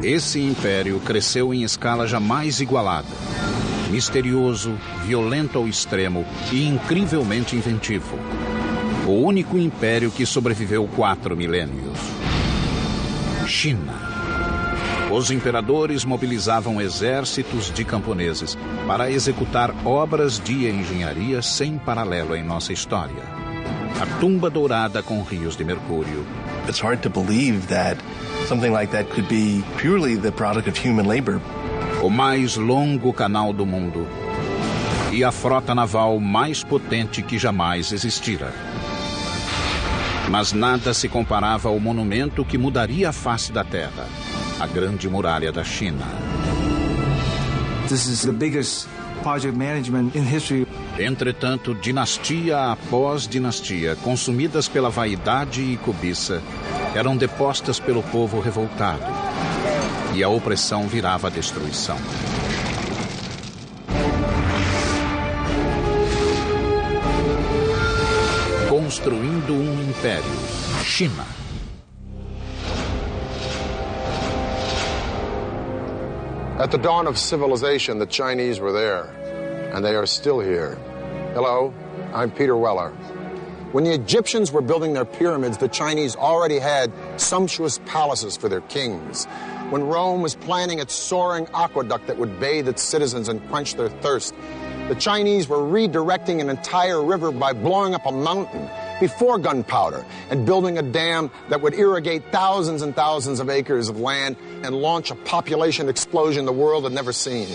Esse império cresceu em escala jamais igualada. Misterioso, violento ao extremo e incrivelmente inventivo. O único império que sobreviveu 4 milênios. China. Os imperadores mobilizavam exércitos de camponeses para executar obras de engenharia sem paralelo em nossa história. A tumba dourada com rios de mercúrio. It's hard to believe that something like that could be purely the product of human labor. O mais longo canal do mundo e a frota naval mais potente que jamais existira. Mas nada se comparava ao monumento que mudaria a face da Terra, a Grande Muralha da China. This is the biggest project management in history. Entretanto, dinastia após dinastia, consumidas pela vaidade e cobiça, eram depostas pelo povo revoltado. E a opressão virava a destruição. Construindo um império. China. At the dawn of civilization, the Chinese were there, and they are still here. Hello, I'm Peter Weller. When the Egyptians were building their pyramids, the Chinese already had sumptuous palaces for their kings. When Rome was planning its soaring aqueduct that would bathe its citizens and quench their thirst, the Chinese were redirecting an entire river by blowing up a mountain before gunpowder and building a dam that would irrigate thousands and thousands of acres of land and launch a population explosion the world had never seen.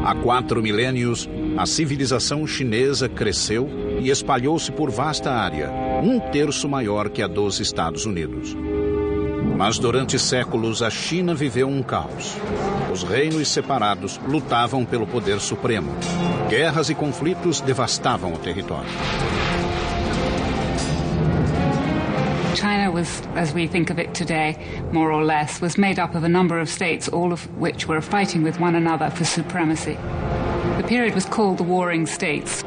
Há 4 milênios, a civilização chinesa cresceu e espalhou-se por vasta área, 1/3 maior que a dos Estados Unidos. Mas durante séculos a China viveu um caos. Os reinos separados lutavam pelo poder supremo. Guerras e conflitos devastavam o território. China was, as we think of it today, more or less, was made up of a number of states, all of which were fighting with one another for supremacy. The period was called the Warring States.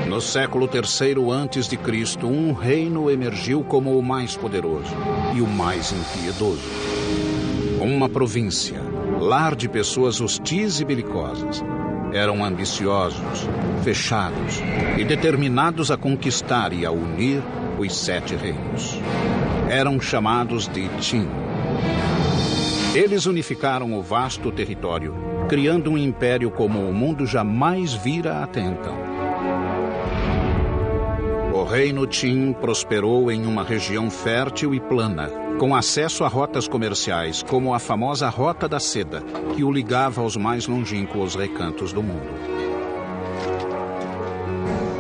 No século III a.C., um reino emergiu como o mais poderoso e o mais impiedoso. Uma província, lar de pessoas hostis e belicosas. Eram ambiciosos, fechados e determinados a conquistar e a unir os 7 reinos. Eram chamados de Qin. Eles unificaram o vasto território, criando um império como o mundo jamais vira até então. O reino Qin prosperou em uma região fértil e plana, com acesso a rotas comerciais, como a famosa Rota da Seda, que o ligava aos mais longínquos recantos do mundo.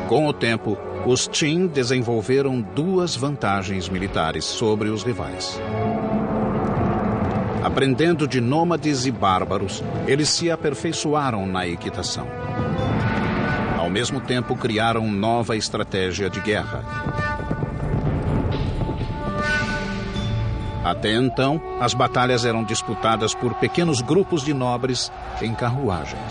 Com o tempo, os Qin desenvolveram 2 vantagens militares sobre os rivais. Aprendendo de nômades e bárbaros, eles se aperfeiçoaram na equitação. Ao mesmo tempo, criaram nova estratégia de guerra. Até então, as batalhas eram disputadas por pequenos grupos de nobres em carruagens.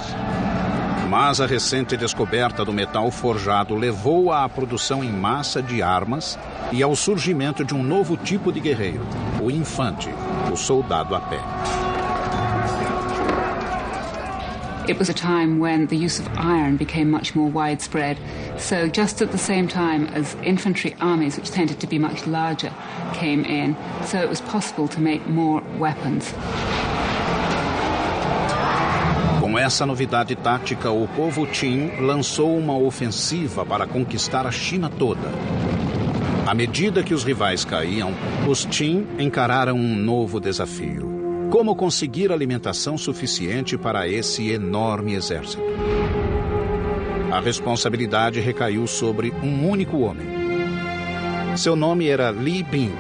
Mas a recente descoberta do metal forjado levou à produção em massa de armas e ao surgimento de um novo tipo de guerreiro, o infante, o soldado a pé. It was a time when the use of iron became much more widespread. So just at the same time as infantry armies, which tended to be much larger, came in, so it was possible to make more weapons. Com essa novidade tática, o povo Qin lançou uma ofensiva para conquistar a China toda. À medida que os rivais caíam, os Qin encararam um novo desafio. Como conseguir alimentação suficiente para esse enorme exército? A responsabilidade recaiu sobre um único homem. Seu nome era Li Bin,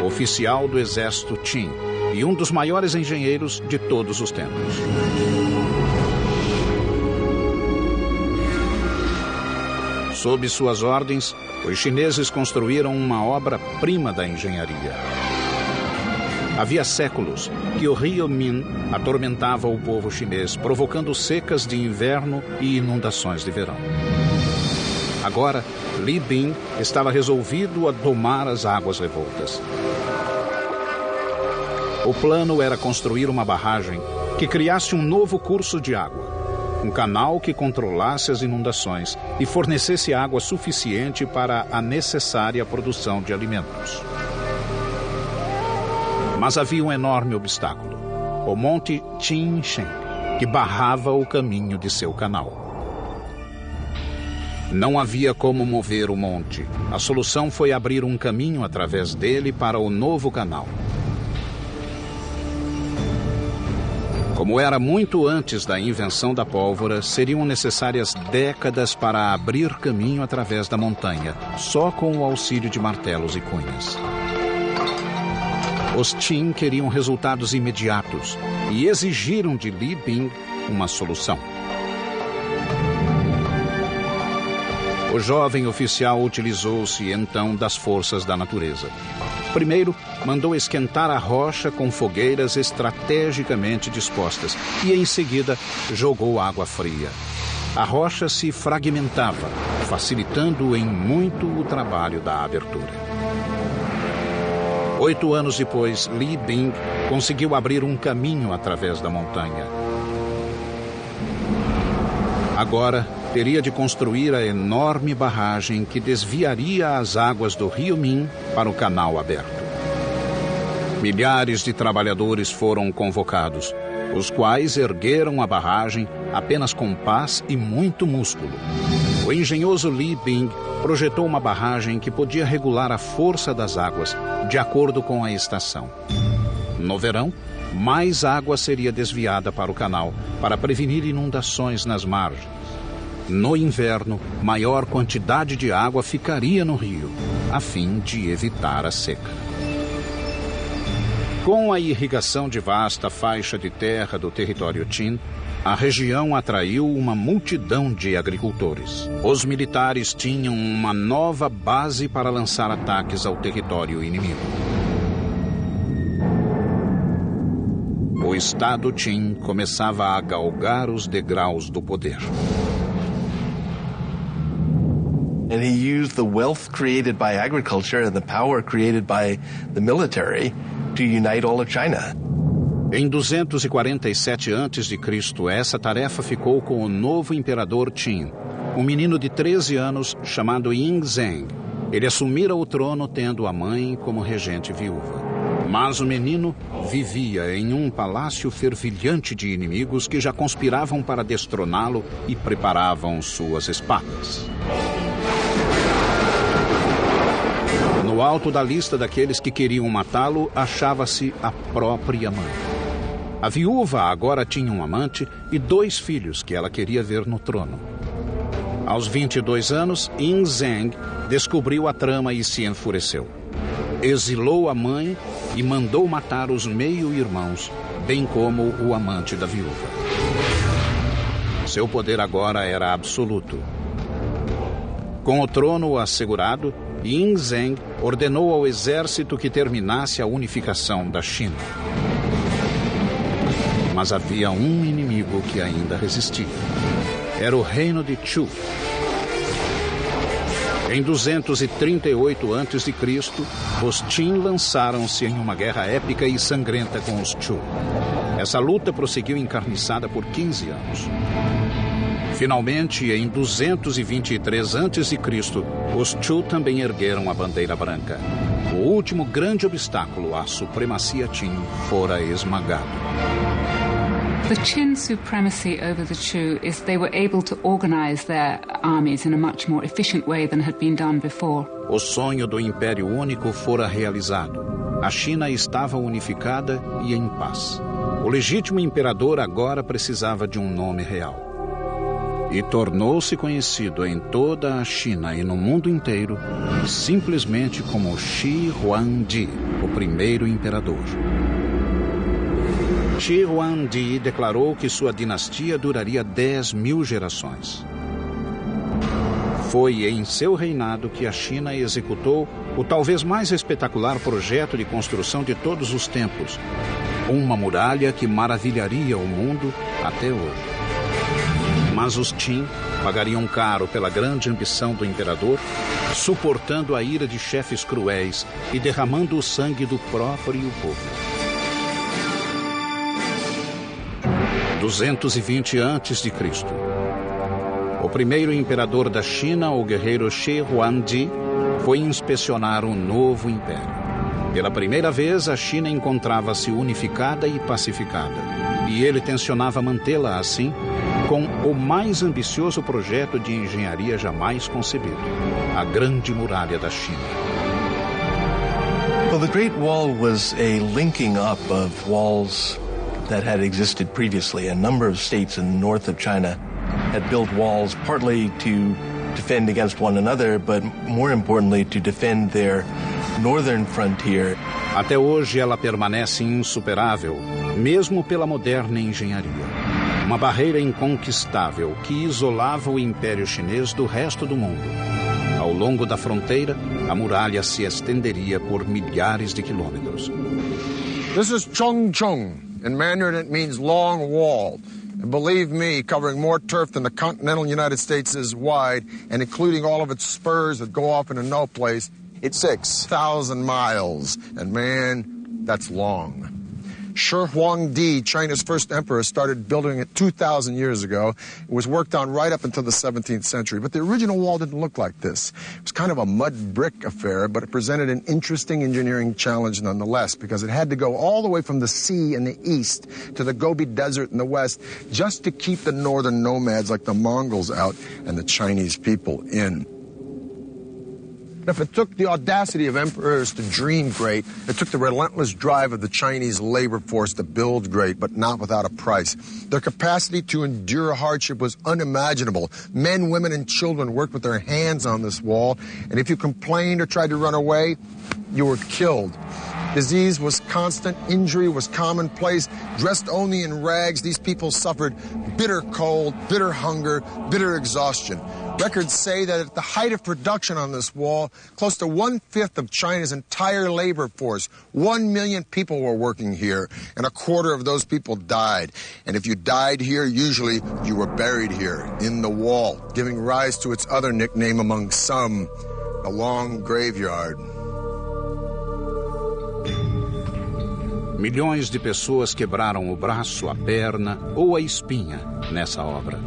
oficial do exército Qin e um dos maiores engenheiros de todos os tempos. Sob suas ordens, os chineses construíram uma obra-prima da engenharia. Havia séculos que o rio Min atormentava o povo chinês, provocando secas de inverno e inundações de verão. Agora, Li Bin estava resolvido a domar as águas revoltas. O plano era construir uma barragem que criasse um novo curso de água. Um canal que controlasse as inundações e fornecesse água suficiente para a necessária produção de alimentos. Mas havia um enorme obstáculo: o Monte Qinshen, que barrava o caminho de seu canal. Não havia como mover o monte. A solução foi abrir um caminho através dele para o novo canal. Como era muito antes da invenção da pólvora, seriam necessárias décadas para abrir caminho através da montanha, só com o auxílio de martelos e cunhas. Os Qin queriam resultados imediatos e exigiram de Li Bin uma solução. O jovem oficial utilizou-se então das forças da natureza. Primeiro, mandou esquentar a rocha com fogueiras estrategicamente dispostas e, em seguida, jogou água fria. A rocha se fragmentava, facilitando em muito o trabalho da abertura. 8 anos depois, Li Bin conseguiu abrir um caminho através da montanha. Agora, teria de construir a enorme barragem que desviaria as águas do rio Min para o canal aberto. Milhares de trabalhadores foram convocados, os quais ergueram a barragem apenas com pás e muito músculo. O engenhoso Li Bin projetou uma barragem que podia regular a força das águas de acordo com a estação. No verão, mais água seria desviada para o canal para prevenir inundações nas margens. No inverno, maior quantidade de água ficaria no rio, a fim de evitar a seca. Com a irrigação de vasta faixa de terra do território Qin, a região atraiu uma multidão de agricultores. Os militares tinham uma nova base para lançar ataques ao território inimigo. O Estado Qin começava a galgar os degraus do poder. And he used the wealth created by agriculture and the power created by the military to unite all of China. Em 247 a.C., essa tarefa ficou com o novo imperador Qin, um menino de 13 anos chamado Yingzheng. Ele assumira o trono tendo a mãe como regente viúva. Mas o menino vivia em um palácio fervilhante de inimigos que já conspiravam para destroná-lo e preparavam suas espadas. No alto da lista daqueles que queriam matá-lo, achava-se a própria mãe. A viúva agora tinha um amante e 2 filhos que ela queria ver no trono. Aos 22 anos, Yingzheng descobriu a trama e se enfureceu. Exilou a mãe e mandou matar os meio-irmãos, bem como o amante da viúva. Seu poder agora era absoluto. Com o trono assegurado, Yingzheng ordenou ao exército que terminasse a unificação da China. Mas havia um inimigo que ainda resistia. Era o reino de Chu. Em 238 a.C., os Qin lançaram-se em uma guerra épica e sangrenta com os Chu. Essa luta prosseguiu encarniçada por 15 anos. Finalmente, em 223 a.C., os Chu também ergueram a bandeira branca. O último grande obstáculo à supremacia Qin fora esmagado. The Qin supremacy over the Chu is they were able to organize their armies in a much more efficient way than had been done before. O sonho do Império Único fora realizado. A China estava unificada e em paz. O legítimo imperador agora precisava de um nome real. E tornou-se conhecido em toda a China e no mundo inteiro simplesmente como Shi Huangdi, o primeiro imperador. Shi Huangdi declarou que sua dinastia duraria 10.000 gerações. Foi em seu reinado que a China executou o talvez mais espetacular projeto de construção de todos os tempos, uma muralha que maravilharia o mundo até hoje. Mas os Qin pagariam caro pela grande ambição do imperador, suportando a ira de chefes cruéis e derramando o sangue do próprio povo. 220 a.C. O primeiro imperador da China, o guerreiro Shi Huangdi, foi inspecionar um novo império. Pela primeira vez, a China encontrava-se unificada e pacificada, e ele tencionava mantê-la assim, com o mais ambicioso projeto de engenharia jamais concebido, a Grande Muralha da China. Well, the Great Wall was a linking up of walls that had existed previously. A number of states in the north of China had built walls partly to defend against one another, but more importantly to defend their northern frontier. Até hoje ela permanece insuperável, mesmo pela moderna engenharia. Uma barreira inconquistável que isolava o Império Chinês do resto do mundo. Ao longo da fronteira, a muralha se estenderia por milhares de quilômetros. This is Chongcheng. In Mandarin, it means long wall. And believe me, covering more turf than the continental United States is wide, and including all of its spurs that go off into no place, it's 6,000 miles. And man, that's long. Shi Huangdi, China's first emperor, started building it 2,000 years ago. It was worked on right up until the 17th century. But the original wall didn't look like this. It was kind of a mud brick affair, but it presented an interesting engineering challenge nonetheless, because it had to go all the way from the sea in the east to the Gobi Desert in the west, just to keep the northern nomads like the Mongols out and the Chinese people in. If it took the audacity of emperors to dream great, it took the relentless drive of the Chinese labor force to build great, but not without a price. Their capacity to endure hardship was unimaginable. Men, women, and children worked with their hands on this wall, and if you complained or tried to run away, you were killed. Disease was constant, injury was commonplace. Dressed only in rags, these people suffered bitter cold, bitter hunger, bitter exhaustion. Records say that at the height of production on this wall, close to 1/5 of China's entire labor force, 1 million people were working here, and 1/4 of those people died. And if you died here, usually you were buried here, in the wall, giving rise to its other nickname among some, the Long Graveyard. Milhões de pessoas quebraram o braço, a perna ou a espinha nessa obra.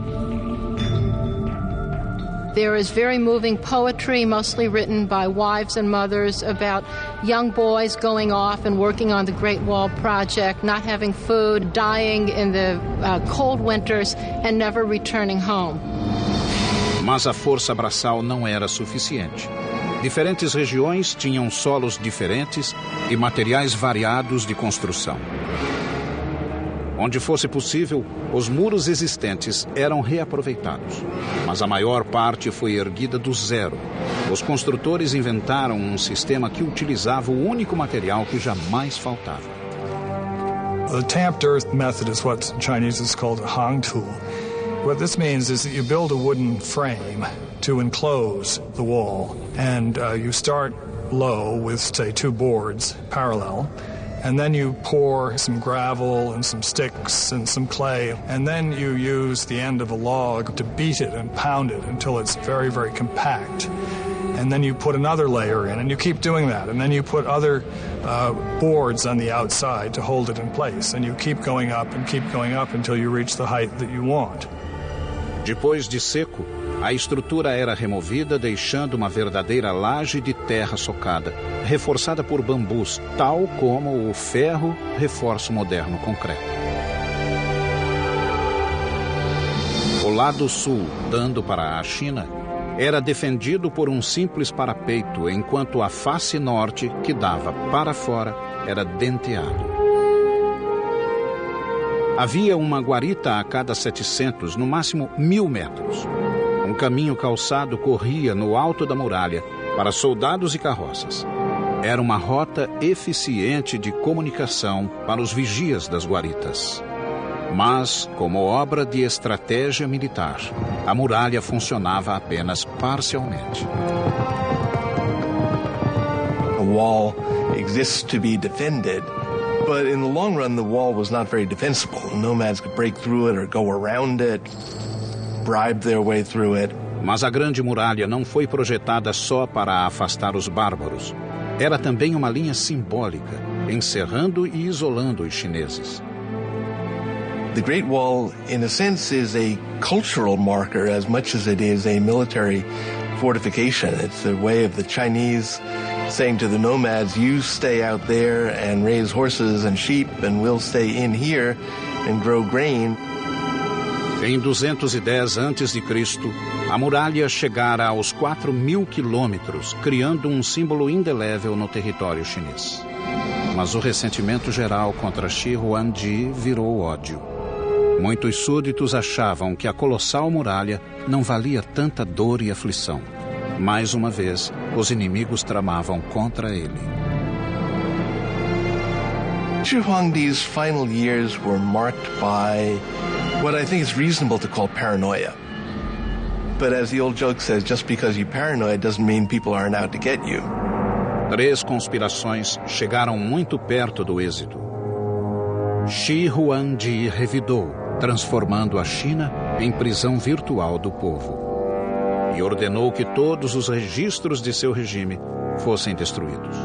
There is very moving poetry, mostly written by wives and mothers, about young boys going off and working on the Great Wall Project, not having food, dying in the cold winters, and never returning home. Mas a força braçal não era suficiente. Diferentes regiões tinham solos diferentes e materiais variados de construção. Onde fosse possível, os muros existentes eram reaproveitados, mas a maior parte foi erguida do zero. Os construtores inventaram um sistema que utilizava o único material que jamais faltava. The tamped earth method is what in Chinese is called a hangtu. What this means is that you build a wooden frame to enclose the wall, and you start low with, say, 2 boards parallel. And then you pour some gravel and some sticks and some clay, and then you use the end of a log to beat it and pound it until it's very, very compact. And then you put another layer in, and you keep doing that. And then you put other boards on the outside to hold it in place. And you keep going up until you reach the height that you want. Depois de seco, a estrutura era removida, deixando uma verdadeira laje de terra socada, reforçada por bambus, tal como o ferro reforça o moderno concreto. O lado sul, dando para a China, era defendido por um simples parapeito, enquanto a face norte, que dava para fora, era denteado. Havia uma guarita a cada 700, no máximo 1.000 metros. Um caminho calçado corria no alto da muralha para soldados e carroças. Era uma rota eficiente de comunicação para os vigias das guaritas. Mas, como obra de estratégia militar, a muralha funcionava apenas parcialmente. A wall exists to be defended, but in the long run the wall was not very defensible. Nomads could break through it or go around it. bribe their way through it. Mas a Grande Muralha não foi projetada só para afastar os bárbaros. Era também uma linha simbólica, encerrando e isolando os chineses. The Great Wall, in a sense, is a cultural marker as much as it is a military fortification. It's the way of the Chinese saying to the nomads, you stay out there and raise horses and sheep, and we'll stay in here and grow grain. Em 210 a.C., a muralha chegara aos 4.000 quilômetros, criando um símbolo indelével no território chinês. Mas o ressentimento geral contra Shi Huangdi virou ódio. Muitos súditos achavam que a colossal muralha não valia tanta dor e aflição. Mais uma vez, os inimigos tramavam contra ele. Shi Huangdi's final years were marked by what I think is reasonable to call paranoia. But as the old joke says, just because you're paranoid doesn't mean people aren't out to get you. 3 conspirações chegaram muito perto do êxito. Shi Huangdi revidou, transformando a China em prisão virtual do povo. E ordenou que todos os registros de seu regime fossem destruídos.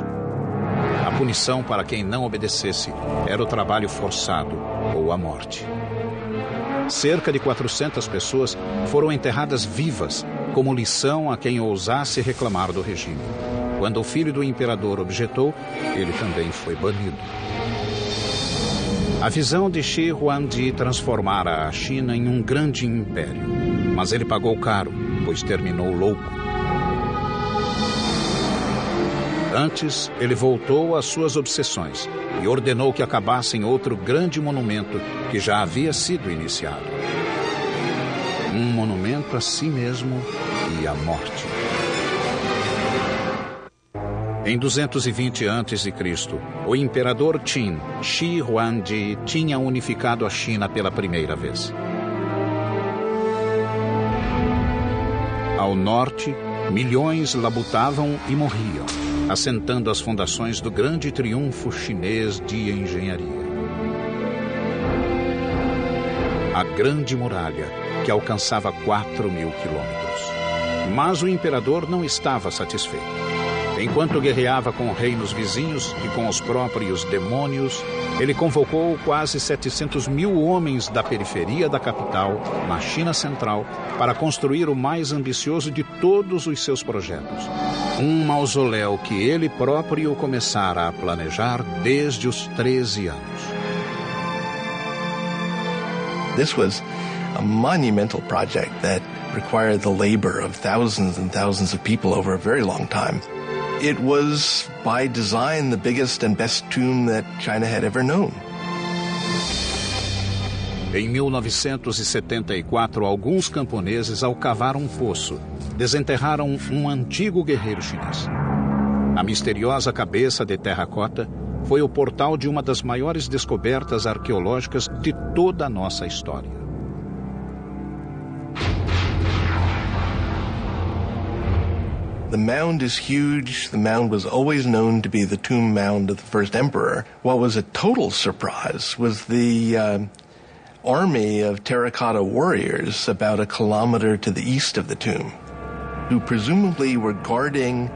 A punição para quem não obedecesse era o trabalho forçado ou a morte. Cerca de 400 pessoas foram enterradas vivas como lição a quem ousasse reclamar do regime. Quando o filho do imperador objetou, ele também foi banido. A visão de Shi Huangdi transformara a China em um grande império. Mas ele pagou caro, pois terminou louco. Antes, ele voltou às suas obsessões e ordenou que acabassem outro grande monumento que já havia sido iniciado. Um monumento a si mesmo e à morte. Em 220 a.C., o imperador Qin, Shi Huangdi, tinha unificado a China pela primeira vez. Ao norte, milhões labutavam e morriam, assentando as fundações do grande triunfo chinês de engenharia. A Grande Muralha, que alcançava 4.000 quilômetros. Mas o imperador não estava satisfeito. Enquanto guerreava com reinos vizinhos e com os próprios demônios, ele convocou quase 700.000 homens da periferia da capital, na China Central, para construir o mais ambicioso de todos os seus projetos. Um mausoléu que ele próprio começara a planejar desde os 13 anos. This was a monumental project that required the labor of thousands and thousands of people over a very long time. It was, by design, the biggest and best tomb that China had ever known. Em 1974, alguns camponeses, ao cavar um poço, desenterraram um antigo guerreiro chinês. A misteriosa cabeça de terracota foi o portal de uma das maiores descobertas arqueológicas de toda a nossa história. The mound is huge. The mound was always known to be the tomb mound of the first emperor. What was a total surprise was the army of terracotta warriors about a kilometer to the east of the tomb, who presumably were guarding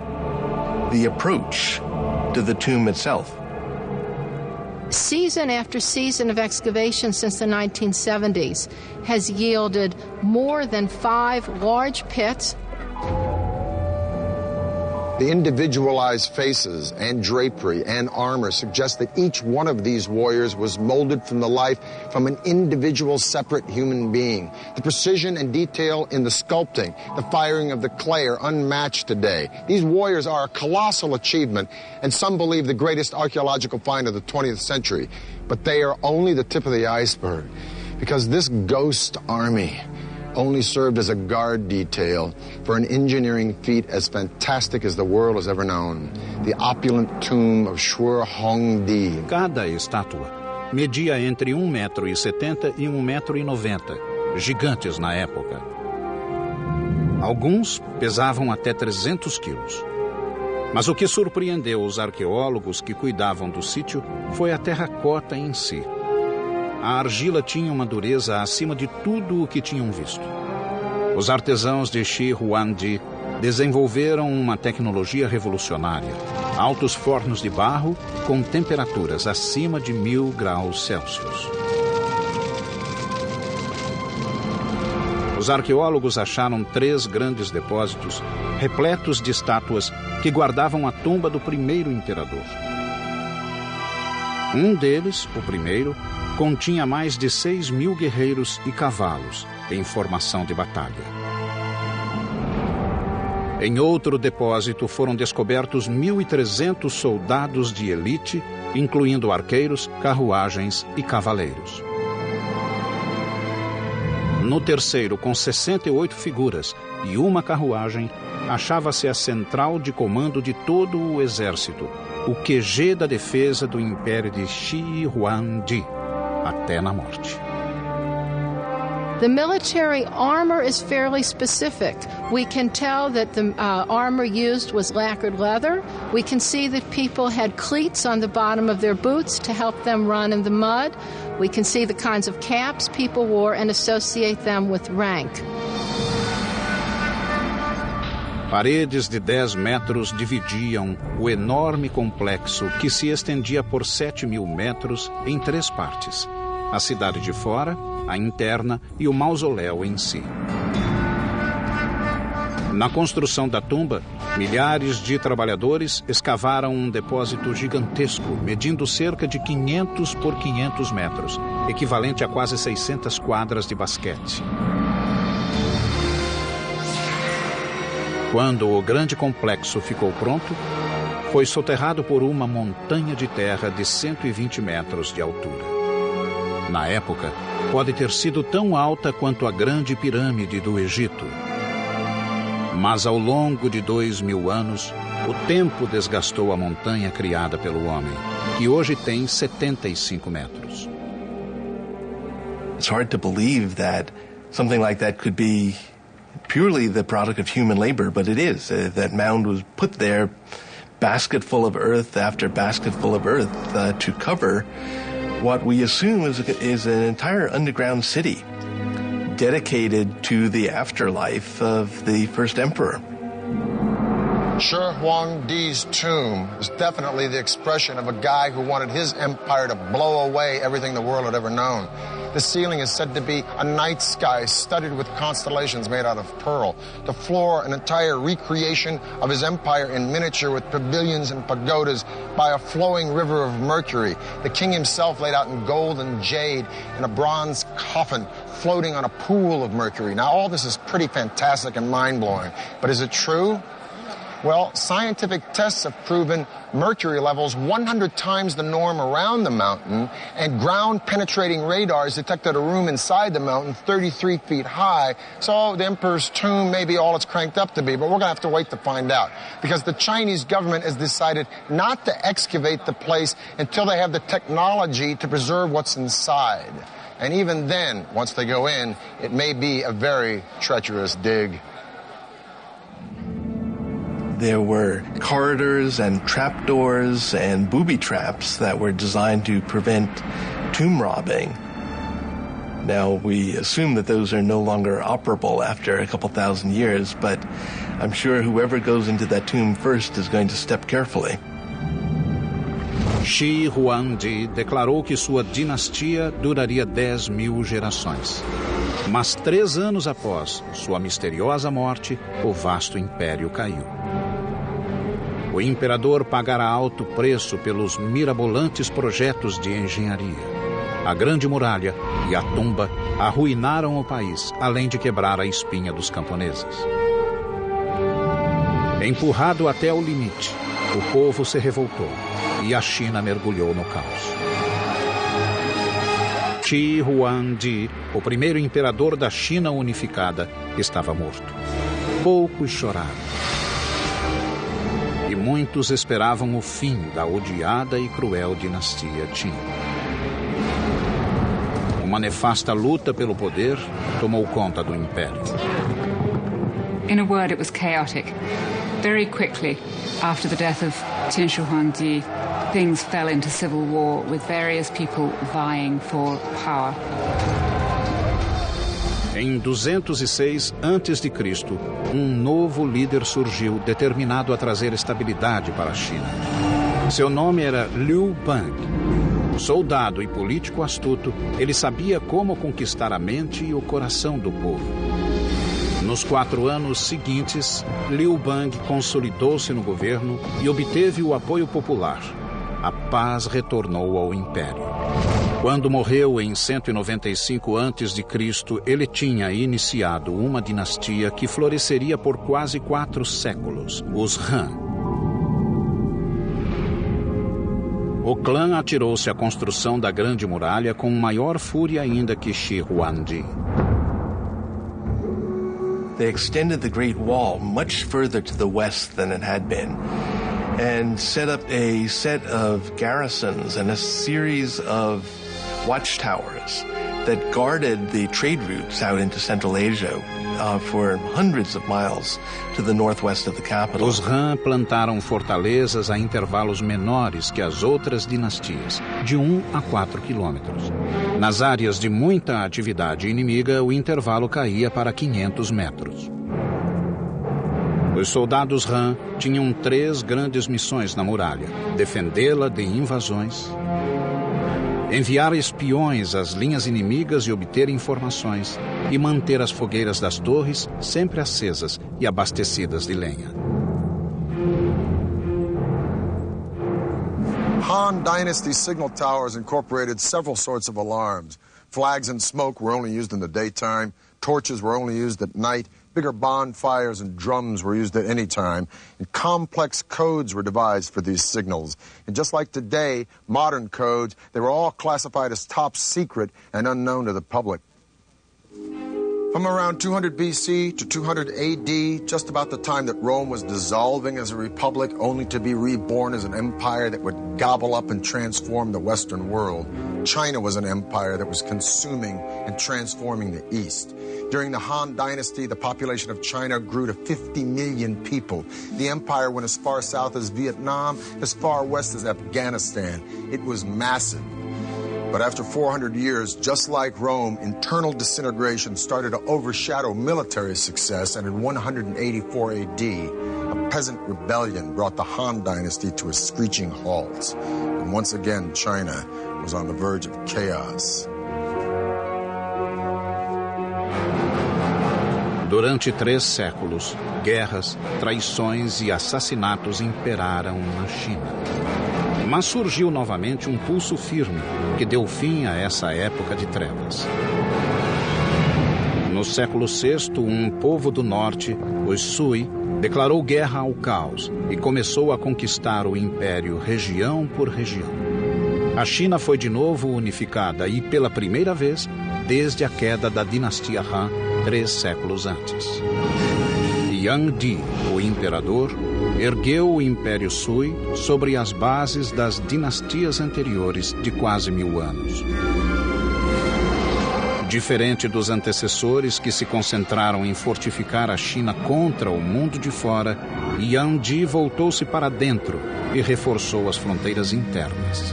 the approach to the tomb itself. Season after season of excavation since the 1970s has yielded more than 5 large pits. The individualized faces and drapery and armor suggest that each one of these warriors was molded from the life from an individual separate human being. The precision and detail in the sculpting, the firing of the clay are unmatched today. These warriors are a colossal achievement, and some believe the greatest archaeological find of the 20th century. But they are only the tip of the iceberg, because this ghost army only served as a guard detail for an engineering feat as fantastic as the world has ever known, the opulent tomb of Shi Huangdi. Cada estátua media entre 1,70 m e 1,90 m, gigantes na época. Alguns pesavam até 300 quilos. Mas o que surpreendeu os arqueólogos que cuidavam do sítio foi a terracota em si. A argila tinha uma dureza acima de tudo o que tinham visto. Os artesãos de Shi Huangdi desenvolveram uma tecnologia revolucionária: altos fornos de barro com temperaturas acima de 1000 graus Celsius. Os arqueólogos acharam 3 grandes depósitos repletos de estátuas que guardavam a tumba do primeiro imperador. Um deles, o primeiro, continha mais de 6.000 guerreiros e cavalos em formação de batalha. Em outro depósito foram descobertos 1.300 soldados de elite, incluindo arqueiros, carruagens e cavaleiros. No terceiro, com 68 figuras e uma carruagem, achava-se a central de comando de todo o exército, o QG da defesa do Império de Shi Huangdi, até na morte. The military armor is fairly specific. We can tell that the armor used was lacquered leather. We can see that people had cleats on the bottom of their boots to help them run in the mud. We can see the kinds of caps people wore and associate them with rank. Paredes de 10 metros dividiam o enorme complexo que se estendia por 7.000 metros em 3 partes: a cidade de fora, a interna e o mausoléu em si. Na construção da tumba, milhares de trabalhadores escavaram um depósito gigantesco, medindo cerca de 500 por 500 metros, equivalente a quase 600 quadras de basquete. Quando o grande complexo ficou pronto, foi soterrado por uma montanha de terra de 120 metros de altura. Na época, pode ter sido tão alta quanto a Grande Pirâmide do Egito. Mas ao longo de 2000 anos, o tempo desgastou a montanha criada pelo homem, que hoje tem 75 metros. It's hard to believe that something like that could be purely the product of human labor, but it is. That mound was put there, basketful of earth after basketful of earth, to cover what we assume is an entire underground city dedicated to the afterlife of the first emperor. Shi Huangdi's tomb is definitely the expression of a guy who wanted his empire to blow away everything the world had ever known. The ceiling is said to be a night sky studded with constellations made out of pearl. The floor, an entire recreation of his empire in miniature with pavilions and pagodas by a flowing river of mercury. The king himself laid out in gold and jade in a bronze coffin floating on a pool of mercury. Now, all this is pretty fantastic and mind-blowing, but is it true? Well, scientific tests have proven mercury levels 100 times the norm around the mountain, and ground-penetrating radars detected a room inside the mountain 33 feet high. So the emperor's tomb may be all it's cranked up to be, but we're going to have to wait to find out, because the Chinese government has decided not to excavate the place until they have the technology to preserve what's inside. And even then, once they go in, it may be a very treacherous dig. There were corridors and trapdoors and booby traps that were designed to prevent tomb robbing. Now, we assume that those are no longer operable after a couple thousand years, but I'm sure whoever goes into that tomb first is going to step carefully. Shi Huangdi declarou que sua dinastia duraria 10.000 gerações. Mas 3 anos após sua misteriosa morte, o vasto império caiu. O imperador pagará alto preço pelos mirabolantes projetos de engenharia. A Grande Muralha e a tumba arruinaram o país, além de quebrar a espinha dos camponeses. Empurrado até o limite, o povo se revoltou e a China mergulhou no caos. Shi Huangdi, o primeiro imperador da China unificada, estava morto. Poucos choraram. E muitos esperavam o fim da odiada e cruel dinastia Qin. Uma nefasta luta pelo poder tomou conta do império. In a word, it was chaotic. Very quickly, after the death of Qin Shi Huangdi, things fell into civil war, with various people vying for power. Em 206 a.C., um novo líder surgiu determinado a trazer estabilidade para a China. Seu nome era Liu Bang. Soldado e político astuto, ele sabia como conquistar a mente e o coração do povo. Nos 4 anos seguintes, Liu Bang consolidou-se no governo e obteve o apoio popular. A paz retornou ao império. Quando morreu em 195 a.C., ele tinha iniciado uma dinastia que floresceria por quase 4 séculos, os Han. O clã atirou-se à construção da Grande Muralha com maior fúria ainda que Shi Huangdi. They extended the Great Wall much further to the west than it had been, and set up a set of garrisons and a series of watchtowers that guarded the trade routes out into Central Asia for hundreds of miles to the northwest of the capital. Os Han plantaram fortalezas a intervalos menores que as outras dinastias, de 1 a 4 quilômetros. Nas áreas de muita atividade inimiga, o intervalo caía para 500 metros. Os soldados Han tinham 3 grandes missões na muralha: defendê-la de invasões, enviar espiões às linhas inimigas e obter informações, e manter as fogueiras das torres sempre acesas e abastecidas de lenha. Han Dynasty signal towers incorporated several sorts of alarms. Flags and smoke were only used in the daytime. Torches were only used at night. Bigger bonfires and drums were used at any time, and complex codes were devised for these signals. And just like today, modern codes, they were all classified as top secret and unknown to the public. From around 200 BC to 200 AD, just about the time that Rome was dissolving as a republic, only to be reborn as an empire that would gobble up and transform the Western world, China was an empire that was consuming and transforming the East. During the Han Dynasty, the population of China grew to 50 million people. The empire went as far south as Vietnam, as far west as Afghanistan. It was massive. But after 400 years, just like Rome, internal disintegration started to overshadow military success, and in 184 AD, a peasant rebellion brought the Han Dynasty to a screeching halt. And once again, China was on the verge of chaos. Durante 3 séculos, guerras, traições e assassinatos imperaram na China. Mas surgiu novamente um pulso firme que deu fim a essa época de trevas. No século VI, um povo do norte, os Sui, declarou guerra ao caos e começou a conquistar o império região por região. A China foi de novo unificada e, pela primeira vez, desde a queda da dinastia Han, 3 séculos antes. Yang Di, o imperador, ergueu o Império Sui sobre as bases das dinastias anteriores de quase 1000 anos. Diferente dos antecessores que se concentraram em fortificar a China contra o mundo de fora, Yang Di voltou-se para dentro e reforçou as fronteiras internas.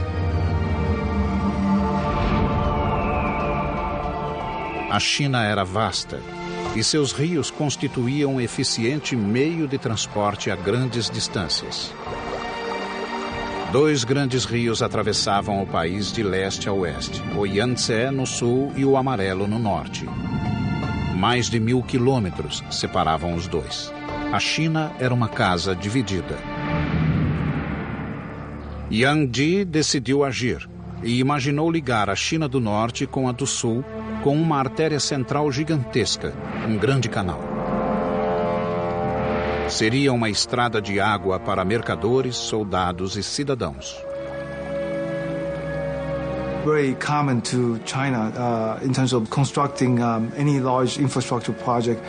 A China era vasta e seus rios constituíam um eficiente meio de transporte a grandes distâncias. 2 grandes rios atravessavam o país de leste a oeste, o Yangtze no sul e o Amarelo no norte. Mais de 1000 quilômetros separavam os dois. A China era uma casa dividida. Yang Di decidiu agir e imaginou ligar a China do norte com a do sul com uma artéria central gigantesca, um grande canal. Seria uma estrada de água para mercadores, soldados e cidadãos. Very common to China in terms of constructing any large infrastructure project.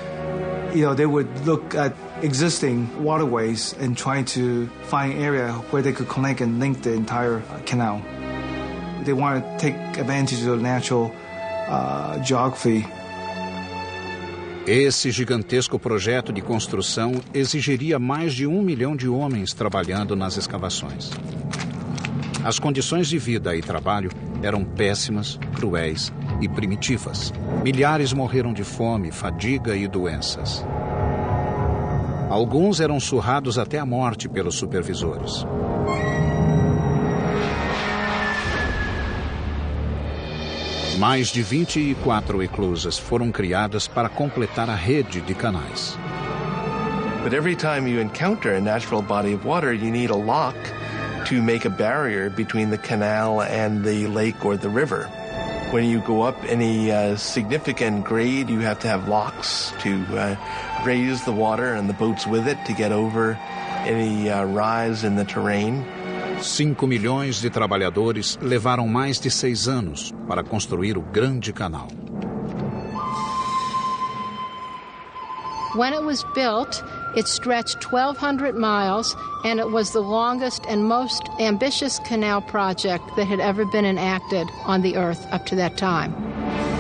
They would look at existing waterways and try to find area where they could connect and link the entire canal. They want to take advantage of the natural geography. Esse gigantesco projeto de construção exigiria mais de 1 milhão de homens trabalhando nas escavações. As condições de vida e trabalho eram péssimas, cruéis e primitivas. Milhares morreram de fome, fadiga e doenças. Alguns eram surrados até a morte pelos supervisores. Mais de 24 eclusas foram criadas para completar a rede de canais. But every time you encounter a natural body of water, you need a lock to make a barrier between the canal and the lake or the river. When you go up any significant grade, you have to have locks to raise the water and the boats with it to get over any rise in the terrain. 5 milhões de trabalhadores levaram mais de 6 anos para construir o Grande Canal. When it was built, it stretched 1,200 miles, and it was the longest and most ambitious canal project that had ever been enacted on the Earth up to that time.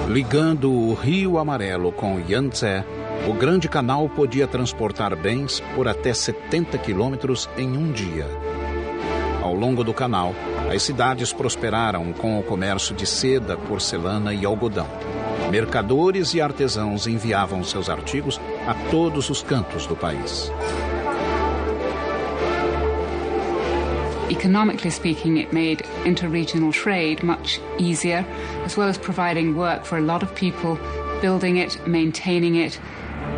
Ligando o Rio Amarelo com o Yangtze, o Grande Canal podia transportar bens por até 70 quilômetros em um dia. Ao longo do canal, as cidades prosperaram com o comércio de seda, porcelana e algodão. Mercadores e artesãos enviavam seus artigos a todos os cantos do país. Economically speaking, it made interregional trade much easier, as well as providing work for a lot of people, building it, maintaining it,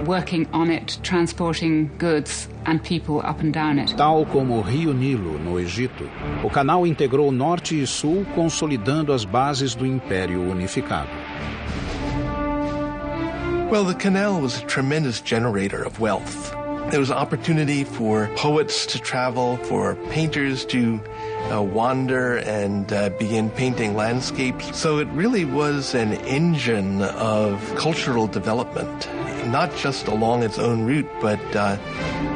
working on it, transporting goods and people up and down it. Tal como o Rio Nilo, no Egito, o canal integrou norte e sul, consolidando as bases do Império Unificado. Well, the canal was a tremendous generator of wealth. There was opportunity for poets to travel, for painters to wander and begin painting landscapes. So it really was an engine of cultural development, not just along its own route, but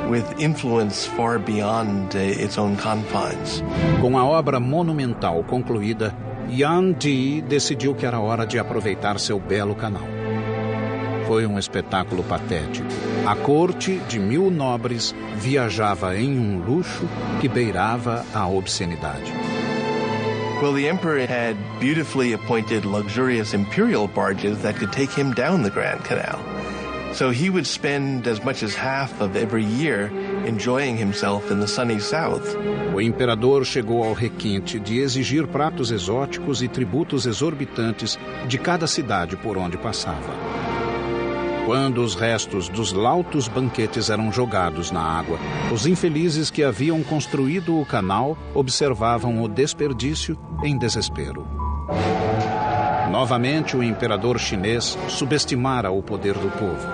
with influence far beyond its own confines. Com a obra monumental concluída, Yuan Di decidiu que era hora de aproveitar seu belo canal. Foi um espetáculo patético. A corte de 1000 nobres viajava em um luxo que beirava a obscenidade. Well, the emperor had beautifully appointed luxurious imperial barges that could take him down the Grand Canal. So he would spend as much as half of every year enjoying himself in the sunny south. O imperador chegou ao requinte de exigir pratos exóticos e tributos exorbitantes de cada cidade por onde passava. Quando os restos dos lautos banquetes eram jogados na água, os infelizes que haviam construído o canal observavam o desperdício em desespero. Novamente, o imperador chinês subestimara o poder do povo.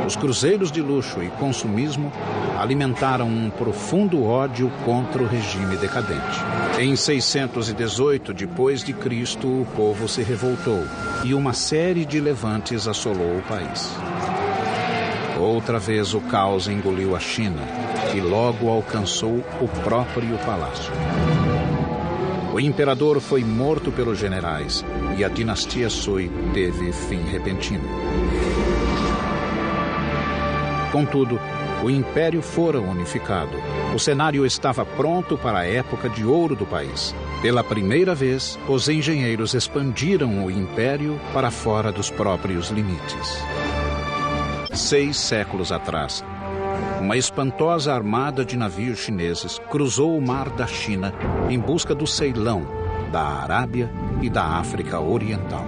Os cruzeiros de luxo e consumismo alimentaram um profundo ódio contra o regime decadente. Em 618 d.C., o povo se revoltou e uma série de levantes assolou o país. Outra vez o caos engoliu a China e logo alcançou o próprio palácio. O imperador foi morto pelos generais e a dinastia Sui teve fim repentino. Contudo, o império fora unificado. O cenário estava pronto para a época de ouro do país. Pela primeira vez, os engenheiros expandiram o império para fora dos próprios limites. 6 séculos atrás, uma espantosa armada de navios chineses cruzou o mar da China em busca do Ceilão, da Arábia e da África Oriental.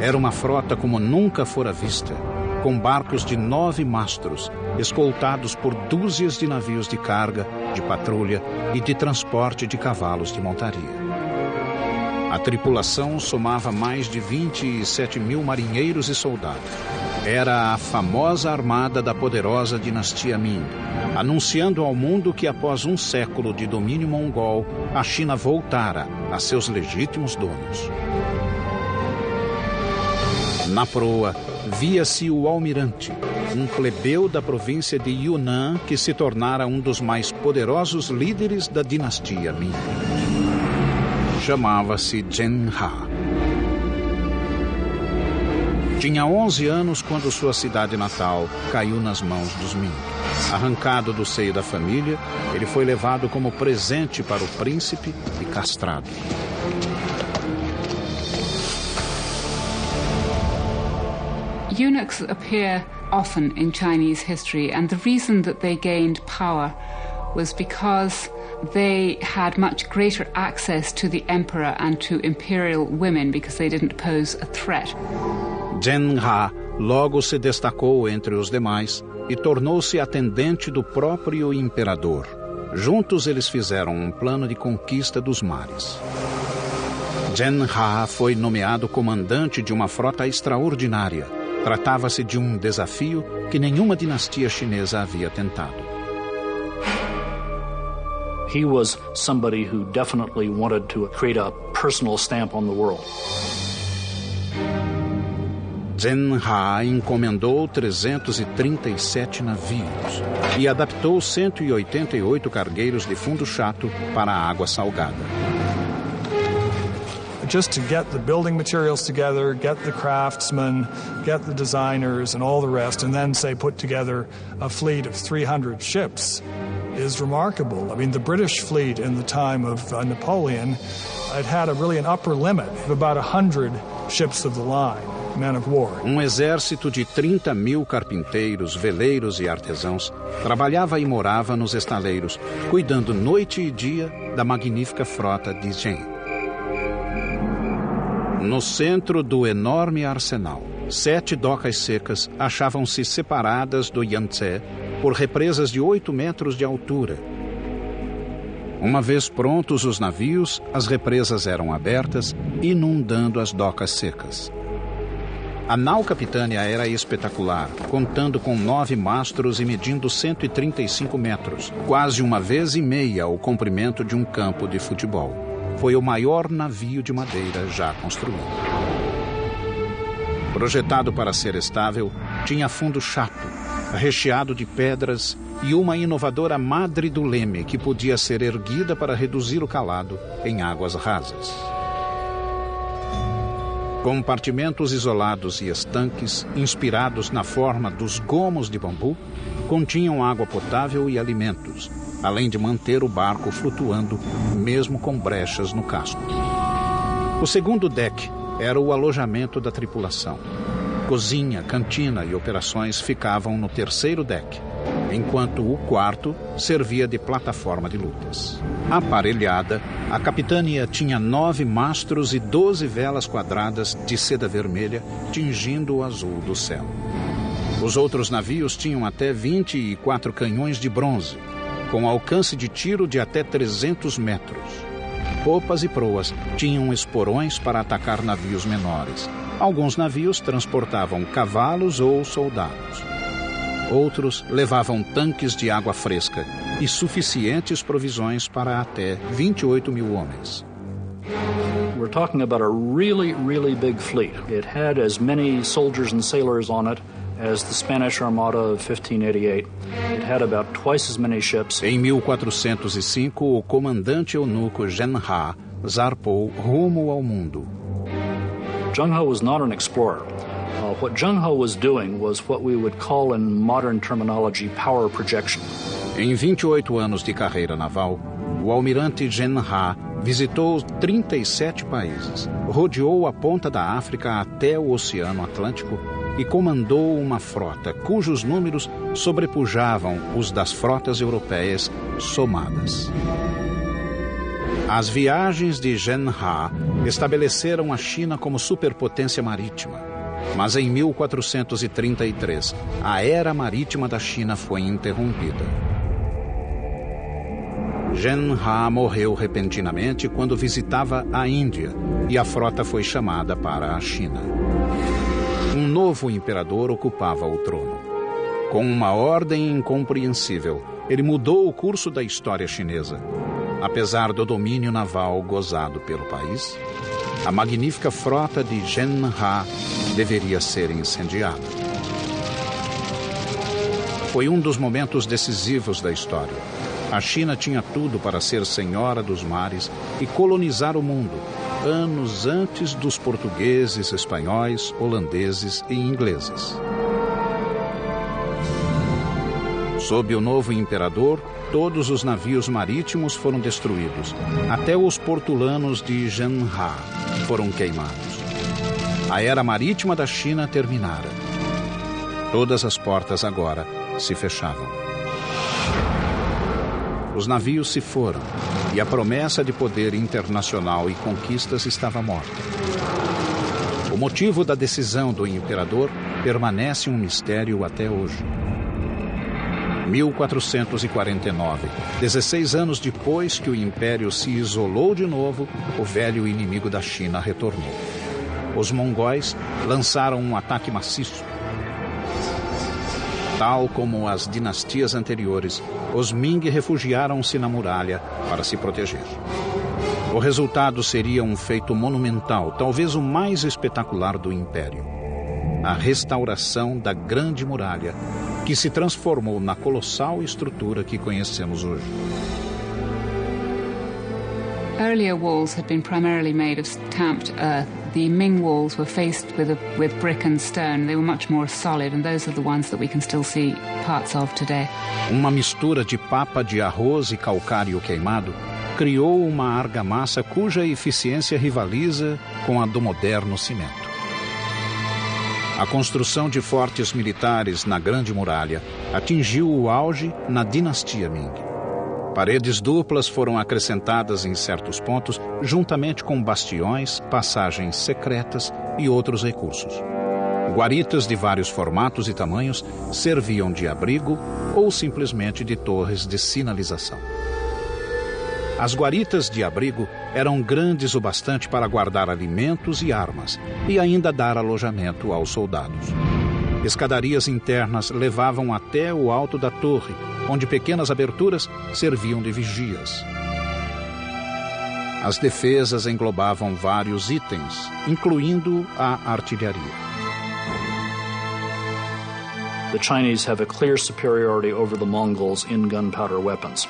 Era uma frota como nunca fora vista, com barcos de 9 mastros, escoltados por dúzias de navios de carga, de patrulha e de transporte de cavalos de montaria. A tripulação somava mais de 27 mil marinheiros e soldados. Era a famosa armada da poderosa dinastia Ming, anunciando ao mundo que após um século de domínio mongol, a China voltara a seus legítimos donos. Na proa, via-se o almirante, um plebeu da província de Yunnan que se tornara um dos mais poderosos líderes da dinastia Ming. Chamava-se Zheng He. Tinha 11 anos quando sua cidade natal caiu nas mãos dos Ming. Arrancado do seio da família, ele foi levado como presente para o príncipe e castrado. Eunuchs appear often in Chinese history, and the reason that they gained power was because they had much greater access to the emperor and to imperial women because they didn't pose a threat. Zhen He logo se destacou entre os demais e tornou-se atendente do próprio imperador. Juntos eles fizeram um plano de conquista dos mares. Zhen He foi nomeado comandante de uma frota extraordinária. Tratava-se de um desafio que nenhuma dinastia chinesa havia tentado. He was somebody who definitely wanted to create a personal stamp on the world. Zhen He encomendou 337 navios e adaptou 188 cargueiros de fundo chato para a água salgada. Just to get the building materials together, get the craftsmen, get the designers and all the rest, and then, say, put together a fleet of 300 ships is remarkable. I mean, the British fleet in the time of Napoleon, it had an upper limit of about 100 ships of the line, men of war. Exército de 30.000 carpinteiros, veleiros e artesãos trabalhava e morava nos estaleiros, cuidando noite e dia da magnífica frota de Zhen. No centro do enorme arsenal, 7 docas secas achavam-se separadas do Yangtze por represas de 8 metros de altura. Uma vez prontos os navios, as represas eram abertas, inundando as docas secas. A nau capitânia era espetacular, contando com 9 mastros e medindo 135 metros, quase uma vez e meia o comprimento de um campo de futebol. Foi o maior navio de madeira já construído. Projetado para ser estável, tinha fundo chato, recheado de pedras e uma inovadora madre do leme que podia ser erguida para reduzir o calado em águas rasas. Compartimentos isolados e estanques, inspirados na forma dos gomos de bambu, continham água potável e alimentos, além de manter o barco flutuando, mesmo com brechas no casco. O segundo deck era o alojamento da tripulação. Cozinha, cantina e operações ficavam no terceiro deck, enquanto o quarto servia de plataforma de lutas. Aparelhada, a capitânia tinha 9 mastros e 12 velas quadradas de seda vermelha, tingindo o azul do céu. Os outros navios tinham até 24 canhões de bronze, com alcance de tiro de até 300 metros. Popas e proas tinham esporões para atacar navios menores. Alguns navios transportavam cavalos ou soldados. Outros levavam tanques de água fresca e suficientes provisões para até 28.000 homens. We're talking about a really, really big fleet. It had as many soldiers and sailors on it as the Spanish Armada of 1588. It had about twice as many ships. Em 1405, o comandante eunuco Zhen He zarpou rumo ao mundo. Zheng He was not an explorer. What Zheng He was doing was what we would call in modern terminology power projection. Em 28 anos de carreira naval, o almirante Zhen He visitou 37 países, rodeou a ponta da África até o Oceano Atlântico e comandou uma frota cujos números sobrepujavam os das frotas europeias somadas. As viagens de Zhen He estabeleceram a China como superpotência marítima. Mas em 1433, a era marítima da China foi interrompida. Zhen He morreu repentinamente quando visitava a Índia e a frota foi chamada para a China. Um novo imperador ocupava o trono. Com uma ordem incompreensível, ele mudou o curso da história chinesa. Apesar do domínio naval gozado pelo país, a magnífica frota de Zhen He deveria ser incendiada. Foi um dos momentos decisivos da história. A China tinha tudo para ser senhora dos mares e colonizar o mundo, anos antes dos portugueses, espanhóis, holandeses e ingleses. Sob o novo imperador, todos os navios marítimos foram destruídos. Até os portulanos de Zhen He foram queimados. A era marítima da China terminara Todas as portas agora se fechavam. Os navios se foram e a promessa de poder internacional e conquistas estava morta. O motivo da decisão do imperador permanece um mistério até hoje. 1449, 16 anos depois que o império se isolou de novo, o velho inimigo da China retornou. Os mongóis lançaram um ataque maciço. Tal como as dinastias anteriores, os Ming refugiaram-se na muralha para se proteger. O resultado seria um feito monumental, talvez o mais espetacular do império: a restauração da Grande Muralha, que se transformou na colossal estrutura que conhecemos hoje. Earlier walls had been primarily made of tamped earth. The Ming walls were faced with brick and stone. They were much more solid, and those are the ones that we can still see parts of today. Uma mistura de papa de arroz e calcário queimado criou uma argamassa cuja eficiência rivaliza com a do moderno cimento. A construção de fortes militares na Grande Muralha atingiu o auge na dinastia Ming. Paredes duplas foram acrescentadas em certos pontos, juntamente com bastiões, passagens secretas e outros recursos. Guaritas de vários formatos e tamanhos serviam de abrigo ou simplesmente de torres de sinalização. As guaritas de abrigo eram grandes o bastante para guardar alimentos e armas e ainda dar alojamento aos soldados. Escadarias internas levavam até o alto da torre, onde pequenas aberturas serviam de vigias. As defesas englobavam vários itens, incluindo a artilharia. The Chinese have a clear superiority over the Mongols in gunpowder weapons.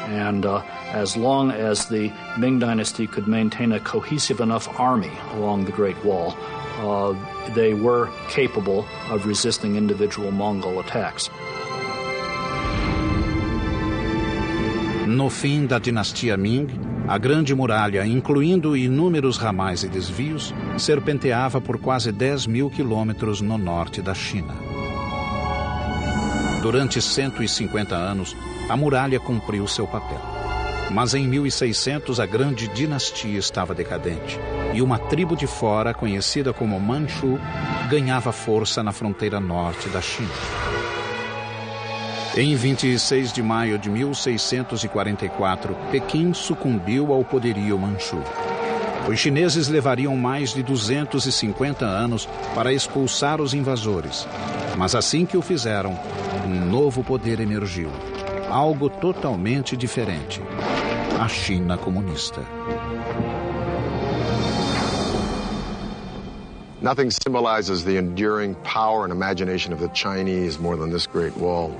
And as long as the Ming Dynasty could maintain a cohesive enough army along the Great Wall, they were capable of resisting individual Mongol attacks. No fim da dinastia Ming, a Grande Muralha, incluindo inúmeros ramais e desvios, serpenteava por quase 10.000 quilômetros no norte da China. Durante 150 anos, a muralha cumpriu seu papel. Mas em 1600 a grande dinastia estava decadente e uma tribo de fora, conhecida como Manchu, ganhava força na fronteira norte da China. Em 26 de maio de 1644, Pequim sucumbiu ao poderio Manchu. Os chineses levariam mais de 250 anos para expulsar os invasores, mas assim que o fizeram, um novo poder emergiu, algo totalmente diferente: a China comunista. Nothing symbolizes the enduring power and imagination of the Chinese more than this Great Wall.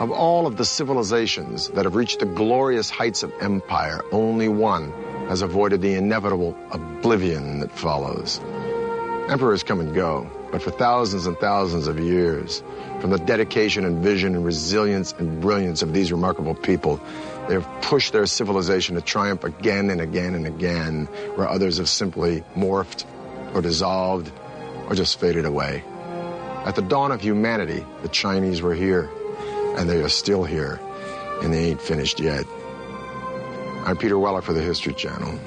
Of all of the civilizations that have reached the glorious heights of empire, only one has avoided the inevitable oblivion that follows. Emperors come and go, but for thousands and thousands of years, from the dedication and vision and resilience and brilliance of these remarkable people, they have pushed their civilization to triumph again and again and again, where others have simply morphed or dissolved or just faded away. At the dawn of humanity, the Chinese were here, and they are still here, and they ain't finished yet. I'm Peter Weller for the History Channel.